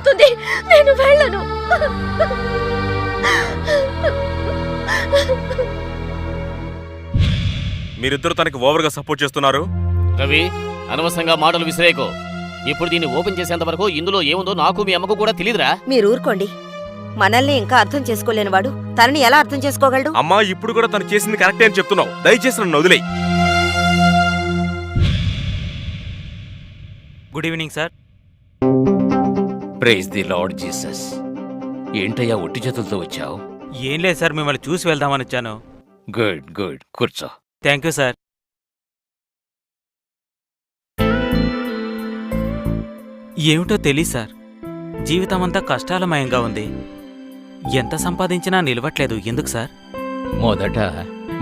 అవుతుంది. నేను వెళ్ళను. మీరిద్దరు తనకి ఓవర్గా సపోర్ట్ చేస్తున్నారు. రవి, అనవసరంగా మాటలు విసిరేయకు. ఇప్పుడు దీన్ని ఓపెన్ చేసేంత వరకు ఇందులో ఏముందో నాకు మీ అమ్మకు కూడా తెలియదురా. మీరు ఊరుకోండి. మనల్ని ఇంకా అర్థం చేసుకోలేనివాడు తనని ఎలా అర్థం చేసుకోగలడు? అమ్మా, ఇప్పుడు కూడా తను చేసింది కరెక్టే అని చెప్తున్నావు. దయచేసి నన్ను వదిలేయ్. Good evening sir. Praise the Lord Jesus. ఏంటయ్యా ఒట్టి చేతులతో వచ్చావు? ఏం లేదు సార్, మిమ్మల్ని చూసి వెళ్దామని వచ్చాను. గుడ్ గుడ్, కూర్చో. Thank you sir. ఏమిటో తెలీదు సార్, జీవితమంతా కష్టాలమయంగా ఉంది. ఎంత సంపాదించినా నిలవట్లేదు. ఎందుకు సార్? మొదట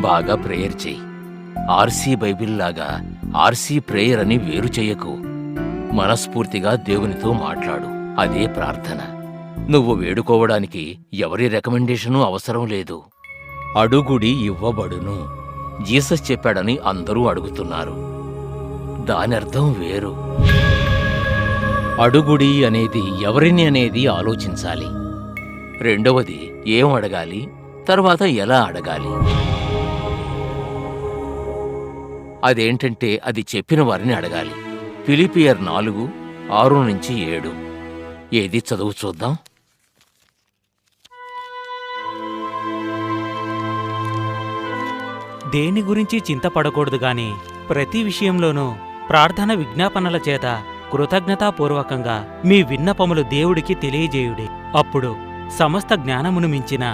బాగా ప్రేయర్ చెయ్యి. ఆర్సీ బైబిల్ లాగా ఆర్సీ ప్రేయర్ అని వేరు చెయ్యకు. మనస్ఫూర్తిగా దేవునితో మాట్లాడు. అదే ప్రార్థన. నువ్వు వేడుకోవడానికి ఎవరి రికమెండేషను అవసరం లేదు. అడుగుడి ఇవ్వబడును. జీసస్ చెప్పాడని అందరూ అడుగుతున్నారు. దానర్థం వేరు. అడుగుడి అనేది ఎవరిని అనేది ఆలోచించాలి. రెండవది ఏం అడగాలి, తర్వాత ఎలా అడగాలి. అదేంటంటే అది చెప్పిన వారిని అడగాలి. ఫిలిపియర్ 4:6-7. ఏది చదువు చూద్దాం. దేని గురించి చింతపడకూడదు గాని ప్రతి విషయంలోనూ ప్రార్థన విజ్ఞాపనల చేత కృతజ్ఞతాపూర్వకంగా మీ విన్నపములు దేవుడికి తెలియజేయుడి. అప్పుడు సమస్త జ్ఞానమును మించిన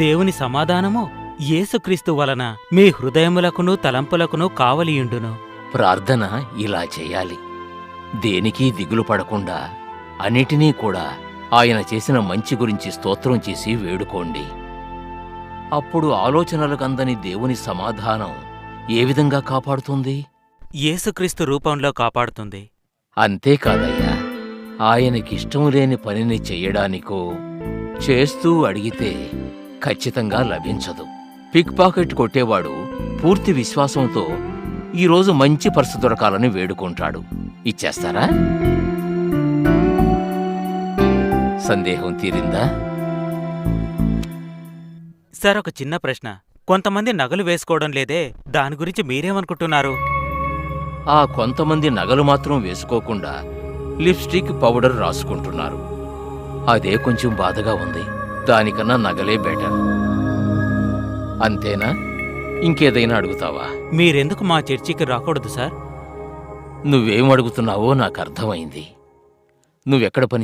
దేవుని సమాధానము యేసుక్రీస్తు వలన మీ హృదయములకును తలంపులకును కావలియుండును. ప్రార్థన ఇలా చేయాలి. దేనికి దిగులు పడకుండా అన్నిటినీ కూడా ఆయన చేసిన మంచి గురించి స్తోత్రం చేసి వేడుకోండి. అప్పుడు ఆలోచనలకందని దేవుని సమాధానం ఏ విధంగా కాపాడుతుంది? యేసుక్రీస్తు రూపంలో కాపాడుతుంది. అంతేకాదయ్యా, ఆయనకిష్టం లేని పనిని చెయ్యడానికో చేస్తూ అడిగితే ఖచ్చితంగా లభించదు. పిక్ పాకెట్ కొట్టేవాడు పూర్తి విశ్వాసంతో ఈరోజు మంచి పర్సు దొరకాలని వేడుకుంటాడు. ఇచ్చేస్తారా? సందేహం తీరిందా? సార్, ఒక చిన్న ప్రశ్న. కొంతమంది నగలు వేసుకోవడం లేదే, దాని గురించి మీరేమనుకుంటున్నారు? ఆ కొంతమంది నగలు మాత్రం వేసుకోకుండా లిప్స్టిక్, పౌడర్ రాసుకుంటున్నారు. అదే కొంచెం బాధగా ఉంది. దానికన్నా నగలే బెటర్. అంతేనా? ఇంకేదైనా అడుగుతావా? మీరెందుకు మా చర్చికి రాకూడదు సార్? నువ్వేం అడుగుతున్నావో నాకు అర్థమైంది. నువ్వెక్కడ పని